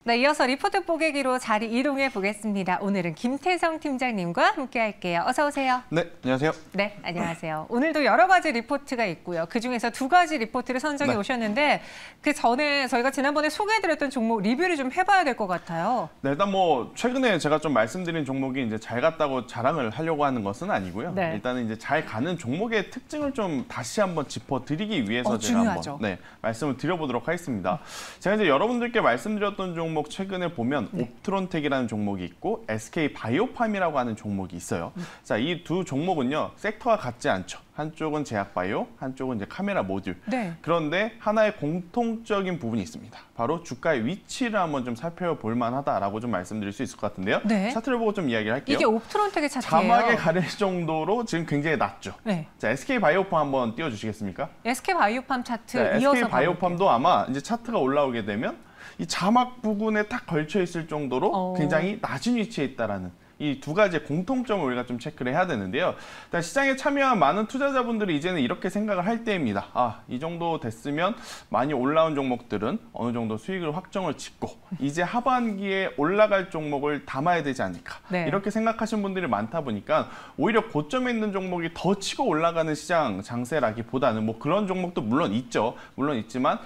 네, 이어서 리포트 뽀개기로 자리 이동해 보겠습니다. 오늘은 김태성 팀장님과 함께 할게요. 어서 오세요. 네, 안녕하세요. 네, 안녕하세요. 오늘도 여러 가지 리포트가 있고요. 그중에서 두 가지 리포트를 선정해 오셨는데 그 전에 저희가 지난번에 소개해드렸던 종목 리뷰를 좀 해봐야 될 것 같아요. 네, 일단 뭐 최근에 제가 좀 말씀드린 종목이 이제 잘 갔다고 자랑을 하려고 하는 것은 아니고요. 네. 일단은 이제 잘 가는 종목의 특징을 좀 다시 한번 짚어드리기 위해서 제가 중요하죠. 한번 말씀을 드려보도록 하겠습니다. 제가 이제 여러분들께 말씀드렸던 종목 최근에 보면 옵트론텍이라는 종목이 있고 SK 바이오팜이라고 하는 종목이 있어요. 자, 이 두 종목은요 섹터가 같지 않죠. 한쪽은 제약바이오, 한쪽은 이제 카메라 모듈. 네. 그런데 하나의 공통적인 부분이 있습니다. 바로 주가의 위치를 한번 좀 살펴볼 만하다라고 좀 말씀드릴 수 있을 것 같은데요. 네. 차트를 보고 좀 이야기를 할게요. 이게 옵트론텍의 차트예요. 자막에 가릴 정도로 지금 굉장히 낮죠. 네. 자, SK 바이오팜 한번 띄워주시겠습니까? SK 바이오팜 차트 네, 이어서 SK 바이오팜도 아마 이제 차트가 올라오게 되면 이 자막 부분에 딱 걸쳐 있을 정도로 굉장히 낮은 위치에 있다라는 이 두 가지의 공통점을 우리가 좀 체크를 해야 되는데요. 일단 시장에 참여한 많은 투자자분들이 이제는 이렇게 생각을 할 때입니다. 아, 이 정도 됐으면 많이 올라온 종목들은 어느 정도 수익을 확정을 짓고 이제 하반기에 올라갈 종목을 담아야 되지 않을까. 네. 이렇게 생각하시는 분들이 많다 보니까 오히려 고점에 있는 종목이 더 치고 올라가는 시장 장세라기보다는 뭐 그런 종목도 물론 있죠. 물론 있지만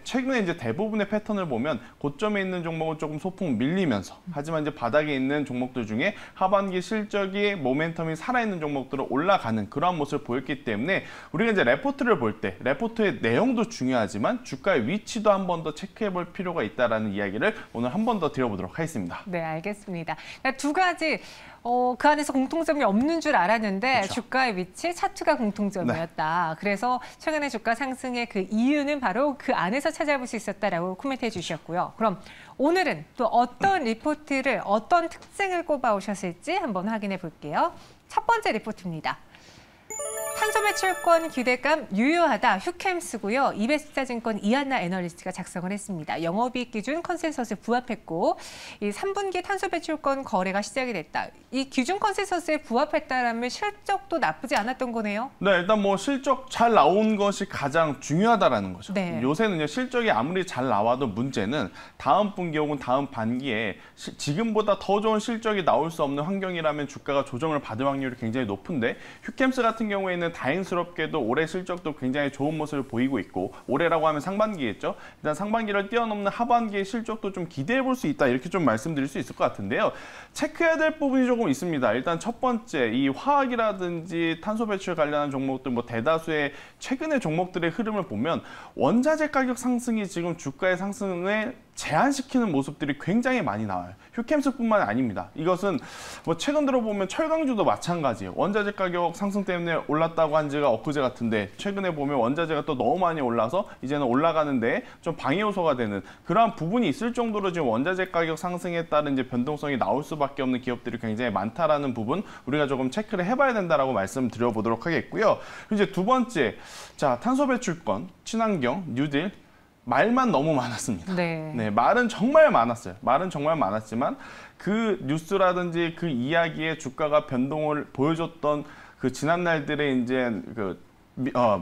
최근에 이제 대부분의 패턴을 보면 고점에 있는 종목은 조금 소폭 밀리면서 하지만 이제 바닥에 있는 종목들 중에 하반기 실적이 모멘텀이 살아있는 종목들은 올라가는 그러한 모습을 보였기 때문에 우리가 이제 레포트를 볼 때 레포트의 내용도 중요하지만 주가의 위치도 한 번 더 체크해 볼 필요가 있다는 이야기를 오늘 한 번 더 드려보도록 하겠습니다. 네, 알겠습니다. 그러니까 두 가지 그 안에서 공통점이 없는 줄 알았는데 그렇죠. 주가의 위치, 차트가 공통점이었다. 그래서 최근에 주가 상승의 그 이유는 바로 그 안에서 찾아볼 수 있었다라고 코멘트해 주셨고요. 그럼 오늘은 또 어떤 리포트를 어떤 특징을 꼽아 오셨을지 한번 확인해 볼게요. 첫 번째 리포트입니다. 탄소 배출권 기대감 유효하다 휴캠스고요. 이베스타증권 이한나 애널리스트가 작성을 했습니다. 영업이익 기준 컨센서스에 부합했고 이 3분기 탄소 배출권 거래가 시작이 됐다. 이 기준 컨센서스에 부합했다라면 실적도 나쁘지 않았던 거네요. 네, 일단 뭐 실적 잘 나온 것이 가장 중요하다라는 거죠. 네. 요새는요 실적이 아무리 잘 나와도 문제는 다음 분기 혹은 다음 반기에 지금보다 더 좋은 실적이 나올 수 없는 환경이라면 주가가 조정을 받을 확률이 굉장히 높은데 휴캠스 같은 경우에는 다행스럽게도 올해 실적도 굉장히 좋은 모습을 보이고 있고 올해라고 하면 상반기겠죠. 일단 상반기를 뛰어넘는 하반기의 실적도 좀 기대해 볼 수 있다 이렇게 좀 말씀드릴 수 있을 것 같은데요. 체크해야 될 부분이 조금 있습니다. 일단 첫 번째 이 화학이라든지 탄소 배출 관련한 종목들 뭐 대다수의 최근의 종목들의 흐름을 보면 원자재 가격 상승이 지금 주가의 상승에 제한시키는 모습들이 굉장히 많이 나와요. 휴캠스뿐만 아닙니다. 이것은 뭐 최근 들어보면 철강주도 마찬가지예요. 원자재 가격 상승 때문에 올랐다고 한 지가 엊그제 같은데 최근에 보면 원자재가 또 너무 많이 올라서 이제는 올라가는데 좀 방해 요소가 되는 그러한 부분이 있을 정도로 지금 원자재 가격 상승에 따른 이제 변동성이 나올 수밖에 없는 기업들이 굉장히 많다라는 부분 우리가 조금 체크를 해봐야 된다라고 말씀드려보도록 하겠고요. 이제 두 번째, 자 탄소 배출권, 친환경, 뉴딜. 말만 너무 많았습니다. 네. 말은 정말 많았어요. 말은 정말 많았지만 그 뉴스라든지 그 이야기에 주가가 변동을 보여줬던 그 지난 날들의 이제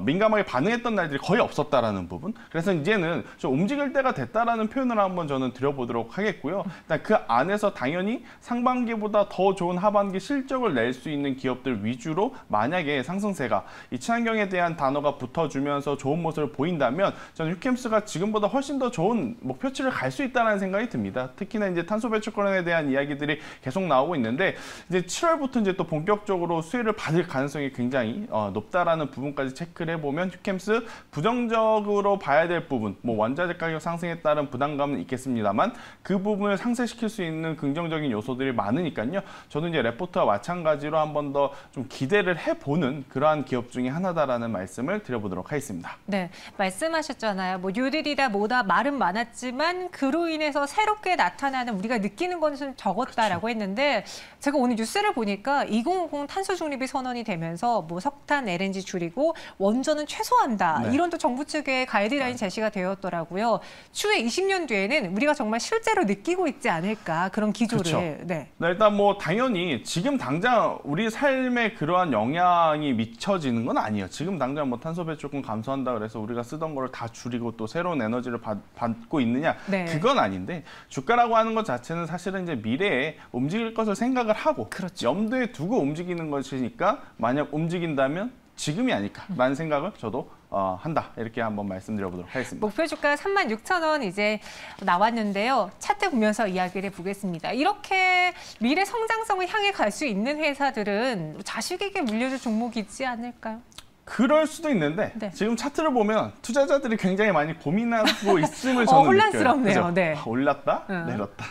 민감하게 반응했던 날들이 거의 없었다라는 부분. 그래서 이제는 좀 움직일 때가 됐다라는 표현을 한번 저는 드려보도록 하겠고요. 일단 그 안에서 당연히 상반기보다 더 좋은 하반기 실적을 낼 수 있는 기업들 위주로 만약에 상승세가 이 친환경에 대한 단어가 붙어주면서 좋은 모습을 보인다면 저는 휴캠스가 지금보다 훨씬 더 좋은 목표치를 갈 수 있다는 생각이 듭니다. 특히나 이제 탄소 배출권에 대한 이야기들이 계속 나오고 있는데 이제 7월부터 이제 또 본격적으로 수혜를 받을 가능성이 굉장히 높다라는 부분까지 체크를 해보면 휴캠스 부정적으로 봐야 될 부분, 뭐 원자재 가격 상승에 따른 부담감은 있겠습니다만 그 부분을 상쇄시킬 수 있는 긍정적인 요소들이 많으니까요. 저는 이제 레포트와 마찬가지로 한 번 더 좀 기대를 해보는 그러한 기업 중에 하나다라는 말씀을 드려보도록 하겠습니다. 네, 말씀하셨잖아요. 뭐 뉴딜이다 뭐다 말은 많았지만 그로 인해서 새롭게 나타나는 우리가 느끼는 건 좀 적었다라고 그렇죠. 했는데 제가 오늘 뉴스를 보니까 2050 탄소 중립이 선언이 되면서 뭐 석탄, LNG 줄이고 하고 원전은 최소화한다. 네. 이런 또 정부 측의 가이드라인 제시가 되었더라고요. 추후에 20년 뒤에는 우리가 정말 실제로 느끼고 있지 않을까 그런 기조를. 그렇죠. 네. 네, 일단 뭐 당연히 지금 당장 우리 삶에 그러한 영향이 미쳐지는 건 아니에요. 지금 당장 뭐 탄소 배출권 감소한다 그래서 우리가 쓰던 거를 다 줄이고 또 새로운 에너지를 받고 있느냐? 네. 그건 아닌데 주가라고 하는 것 자체는 사실은 이제 미래에 움직일 것을 생각을 하고 그렇죠. 염두에 두고 움직이는 것이니까 만약 움직인다면 지금이 아닐까라는 생각을 저도 한다. 이렇게 한번 말씀드려보도록 하겠습니다. 목표 주가 36,000원 이제 나왔는데요. 차트 보면서 이야기를 해보겠습니다. 이렇게 미래 성장성을 향해 갈 수 있는 회사들은 자식에게 물려줄 종목이지 않을까요? 그럴 수도 있는데 네. 지금 차트를 보면 투자자들이 굉장히 많이 고민하고 있음을 저는 혼란스럽네요. 느껴요. 네. 올랐다, 내렸다.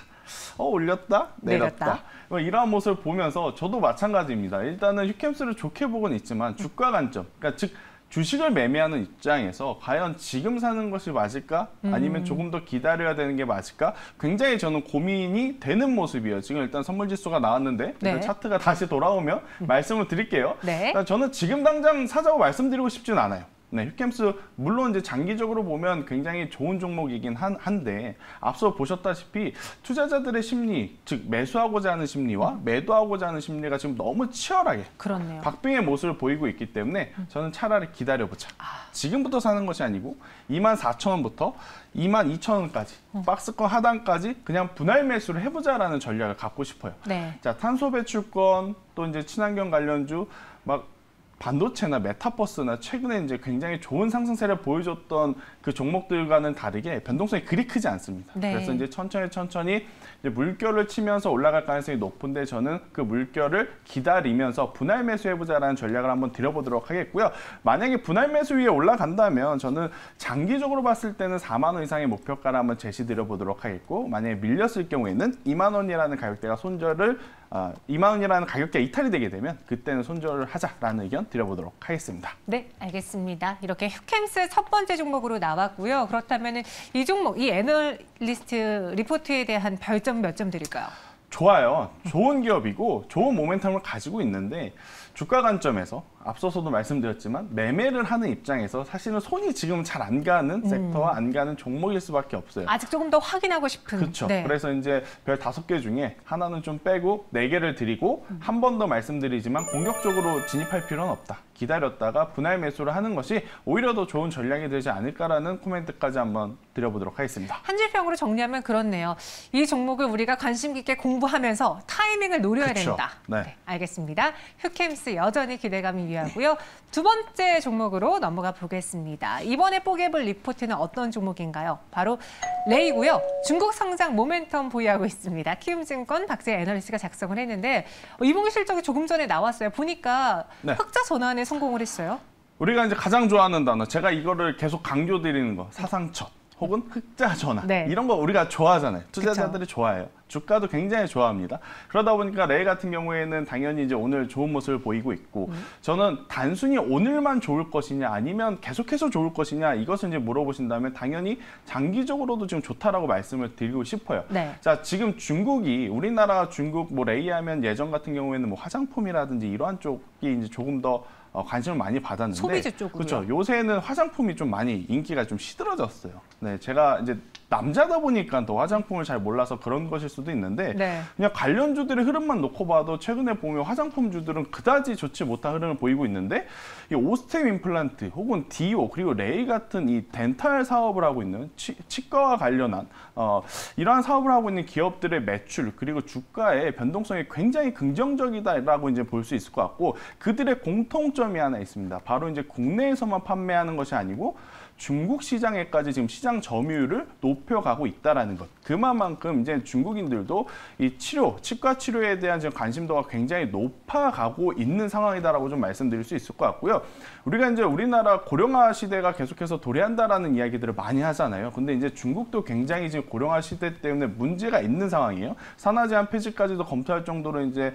올렸다, 내렸다. 이러한 모습을 보면서 저도 마찬가지입니다. 일단은 휴캠스를 좋게 보고는 있지만 주가 관점, 그러니까 즉 주식을 매매하는 입장에서 과연 지금 사는 것이 맞을까? 아니면 조금 더 기다려야 되는 게 맞을까? 굉장히 저는 고민이 되는 모습이에요. 지금 일단 선물지수가 나왔는데 네. 차트가 다시 돌아오면 말씀을 드릴게요. 네. 저는 지금 당장 사자고 말씀드리고 싶진 않아요. 네, 휴캠스 물론 이제 장기적으로 보면 굉장히 좋은 종목이긴 한데 앞서 보셨다시피 투자자들의 심리, 즉 매수하고자 하는 심리와 매도하고자 하는 심리가 지금 너무 치열하게 그렇네요. 박빙의 모습을 보이고 있기 때문에 저는 차라리 기다려보자. 지금부터 사는 것이 아니고 24,000원부터 22,000원까지 박스권 하단까지 그냥 분할 매수를 해보자라는 전략을 갖고 싶어요. 네. 자, 탄소 배출권 또 이제 친환경 관련주 막 반도체나 메타버스나 최근에 이제 굉장히 좋은 상승세를 보여줬던 그 종목들과는 다르게 변동성이 그리 크지 않습니다. 네. 그래서 이제 천천히 이제 물결을 치면서 올라갈 가능성이 높은데 저는 그 물결을 기다리면서 분할 매수해보자라는 전략을 한번 드려보도록 하겠고요. 만약에 분할 매수 위에 올라간다면 저는 장기적으로 봤을 때는 4만 원 이상의 목표가를 한번 제시드려보도록 하겠고 만약에 밀렸을 경우에는 2만 원이라는 가격대가 2만 원이라는 가격대 이탈이 되게 되면 그때는 손절을 하자라는 의견 드려보도록 하겠습니다. 네, 알겠습니다. 이렇게 휴캠스 첫 번째 종목으로 나왔고요. 그렇다면 이 종목, 이 애널리스트 리포트에 대한 별점 몇 점 드릴까요? 좋아요. 좋은 기업이고 좋은 모멘텀을 가지고 있는데 주가 관점에서 앞서서도 말씀드렸지만 매매를 하는 입장에서 사실은 손이 지금 잘 안 가는 섹터와 안 가는 종목일 수밖에 없어요. 아직 조금 더 확인하고 싶은. 그렇죠. 네. 그래서 이제 별 5개 중에 하나는 좀 빼고 4개를 드리고 한 번 더 말씀드리지만 공격적으로 진입할 필요는 없다. 기다렸다가 분할 매수를 하는 것이 오히려 더 좋은 전략이 되지 않을까라는 코멘트까지 한번 드려보도록 하겠습니다. 한 줄평으로 정리하면 그렇네요. 이 종목을 우리가 관심 깊게 공부하면서 타이밍을 노려야 그쵸. 된다. 네. 알겠습니다. 휴캠스 여전히 기대감이 유하고요. 두 번째 종목으로 넘어가 보겠습니다. 이번에 뽀개볼 리포트는 어떤 종목인가요? 바로 레이고요. 중국 성장 모멘텀 보유하고 있습니다. 키움증권 박재희 애널리스트가 작성을 했는데 이봉규 실적이 조금 전에 나왔어요. 보니까 네. 흑자 전환에 성공을 했어요. 우리가 이제 가장 좋아하는 단어, 제가 이거를 계속 강조드리는 거, 사상첫 혹은 흑자 전환. 네. 이런 거 우리가 좋아하잖아요. 투자자들이 좋아해요. 주가도 굉장히 좋아합니다. 그러다 보니까 레이 같은 경우에는 당연히 이제 오늘 좋은 모습을 보이고 있고 저는 단순히 오늘만 좋을 것이냐 아니면 계속해서 좋을 것이냐 이것을 이제 물어보신다면 당연히 장기적으로도 지금 좋다라고 말씀을 드리고 싶어요. 네. 자, 지금 중국이 우리나라 중국 뭐 레이 하면 예전 같은 경우에는 뭐 화장품이라든지 이러한 쪽이 이제 조금 더 관심을 많이 받았는데 소비재 쪽으로요. 그렇죠. 요새는 화장품이 좀 많이 인기가 좀 시들어졌어요. 네, 제가 이제 남자다 보니까 더 화장품을 잘 몰라서 그런 것일 수도 있는데 네. 그냥 관련주들의 흐름만 놓고 봐도 최근에 보면 화장품주들은 그다지 좋지 못한 흐름을 보이고 있는데 이 오스템 임플란트 혹은 디오 그리고 레이 같은 이 덴탈 사업을 하고 있는 치과와 관련한 이러한 사업을 하고 있는 기업들의 매출 그리고 주가의 변동성이 굉장히 긍정적이다라고 이제 볼 수 있을 것 같고 그들의 공통점이 하나 있습니다. 바로 이제 국내에서만 판매하는 것이 아니고 중국 시장에까지 지금 시장 점유율을 높여가고 있다라는 것. 그만큼 이제 중국인들도 이 치과 치료에 대한 지금 관심도가 굉장히 높아가고 있는 상황이다라고 좀 말씀드릴 수 있을 것 같고요. 우리가 이제 우리나라 고령화 시대가 계속해서 도래한다라는 이야기들을 많이 하잖아요. 근데 이제 중국도 굉장히 지금 고령화 시대 때문에 문제가 있는 상황이에요. 산화 제한 폐지까지도 검토할 정도로 이제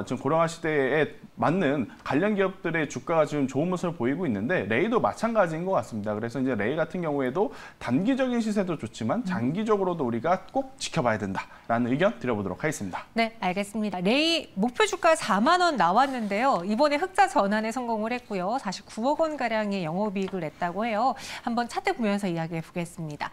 지금 고령화 시대에 맞는 관련 기업들의 주가가 지금 좋은 모습을 보이고 있는데 레이도 마찬가지인 것 같습니다. 그래서 이제 레이 같은 경우에도 단기적인 시세도 좋지만 장기적으로도 우리가 꼭 지켜봐야 된다라는 의견 드려보도록 하겠습니다. 네, 알겠습니다. 레이 목표 주가 4만 원 나왔는데요. 이번에 흑자 전환에 성공을 했고요. 49억 원 가량의 영업이익을 냈다고 해요. 한번 차트 보면서 이야기해 보겠습니다.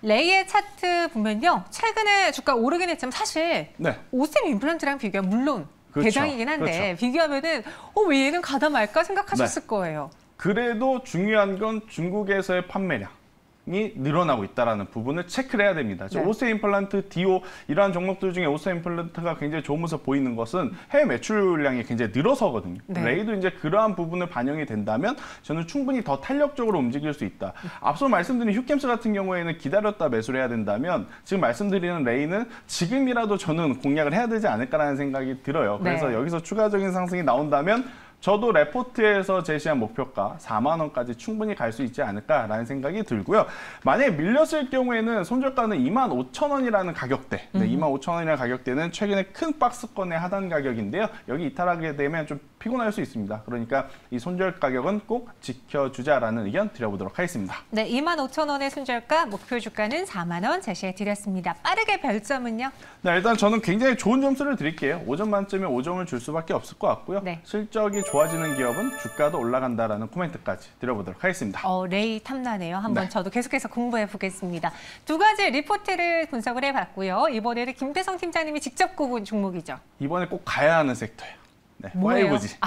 레이의 차트 보면요. 최근에 주가 오르긴 했지만 사실 네. 오셈 임플란트랑 비교하면 물론 그렇죠. 대장이긴 한데 그렇죠. 비교하면은 왜 얘는 가다 말까 생각하셨을 거예요. 그래도 중요한 건 중국에서의 판매량이 늘어나고 있다는 부분을 체크를 해야 됩니다. 네. 오세 임플란트, 디오 이러한 종목들 중에 오세 임플란트가 굉장히 좋은 모습 보이는 것은 해외 매출량이 굉장히 늘어서거든요. 네. 레이도 이제 그러한 부분을 반영이 된다면 저는 충분히 더 탄력적으로 움직일 수 있다. 앞서 말씀드린 휴캠스 같은 경우에는 기다렸다 매수를 해야 된다면 지금 말씀드리는 레이는 지금이라도 저는 공략을 해야 되지 않을까라는 생각이 들어요. 그래서 네. 여기서 추가적인 상승이 나온다면 저도 레포트에서 제시한 목표가 4만 원까지 충분히 갈 수 있지 않을까라는 생각이 들고요. 만약에 밀렸을 경우에는 손절가는 25,000원이라는 가격대. 네, 25,000원이라는 가격대는 최근에 큰 박스권의 하단 가격인데요. 여기 이탈하게 되면 좀 피곤할 수 있습니다. 그러니까 이 손절 가격은 꼭 지켜주자라는 의견 드려보도록 하겠습니다. 네, 25,000원의 손절가, 목표 주가는 4만 원 제시해 드렸습니다. 빠르게 별점은요? 네, 일단 저는 굉장히 좋은 점수를 드릴게요. 5점 만점에 5점을 줄 수밖에 없을 것 같고요. 네. 실적이 좋아지는 기업은 주가도 올라간다라는 코멘트까지 드려보도록 하겠습니다. 레이 탐나네요. 한번 네. 저도 계속해서 공부해 보겠습니다. 두 가지 리포트를 분석을 해봤고요. 이번에는 김대성 팀장님이 직접 꼽은 종목이죠. 이번에 꼭 가야 하는 섹터예요. 네, 뭐예요? 5G.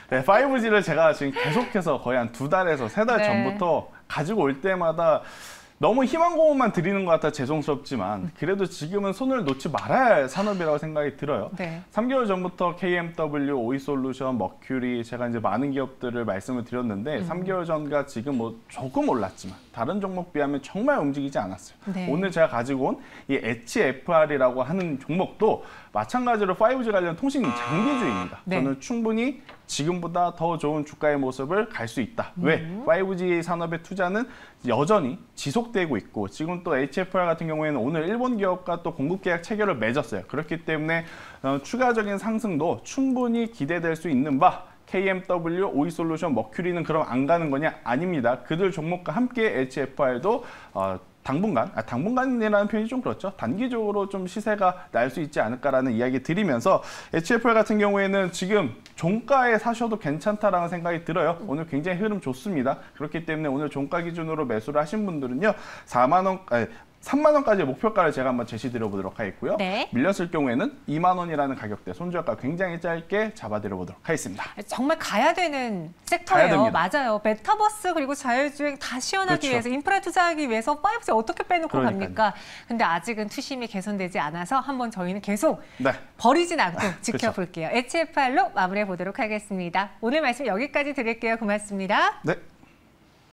네, 5G를 제가 지금 계속해서 거의 한 2달에서 3달 네. 전부터 가지고 올 때마다 너무 희망 고문만 드리는 것 같아 죄송스럽지만 그래도 지금은 손을 놓지 말아야 할 산업이라고 생각이 들어요. 네. 3개월 전부터 KMW, 오이솔루션, 머큐리 제가 이제 많은 기업들을 말씀을 드렸는데 3개월 전과 지금 뭐 조금 올랐지만 다른 종목 비하면 정말 움직이지 않았어요. 네. 오늘 제가 가지고 온 이 HFR이라고 하는 종목도 마찬가지로 5G 관련 통신 장비주입니다. 네. 저는 충분히 지금보다 더 좋은 주가의 모습을 갈 수 있다. 왜? 5G 산업의 투자는 여전히 지속되고 있고 지금 또 HFR 같은 경우에는 오늘 일본 기업과 또 공급 계약 체결을 맺었어요. 그렇기 때문에 추가적인 상승도 충분히 기대될 수 있는 바 KMW, 오이솔루션, 머큐리는 그럼 안 가는 거냐? 아닙니다. 그들 종목과 함께 HFR도 당분간이라는 표현이 좀 그렇죠. 단기적으로 좀 시세가 날 수 있지 않을까라는 이야기 드리면서 HFR 같은 경우에는 지금 종가에 사셔도 괜찮다라는 생각이 들어요. 오늘 굉장히 흐름 좋습니다. 그렇기 때문에 오늘 종가 기준으로 매수를 하신 분들은요. 3만 원까지의 목표가를 제가 한번 제시드려 보도록 하겠고요. 네. 밀렸을 경우에는 2만 원이라는 가격대 손절가 굉장히 짧게 잡아드려 보도록 하겠습니다. 정말 가야 되는 가야 섹터예요. 됩니다. 맞아요. 메타버스 그리고 자율주행 다 시연하기 그렇죠. 위해서 인프라 투자하기 위해서 5G 어떻게 빼놓고 그러니까요. 갑니까? 근데 아직은 투심이 개선되지 않아서 한번 저희는 계속 네. 버리진 않고 지켜볼게요. HFR로 마무리해 보도록 하겠습니다. 오늘 말씀 여기까지 드릴게요. 고맙습니다. 네.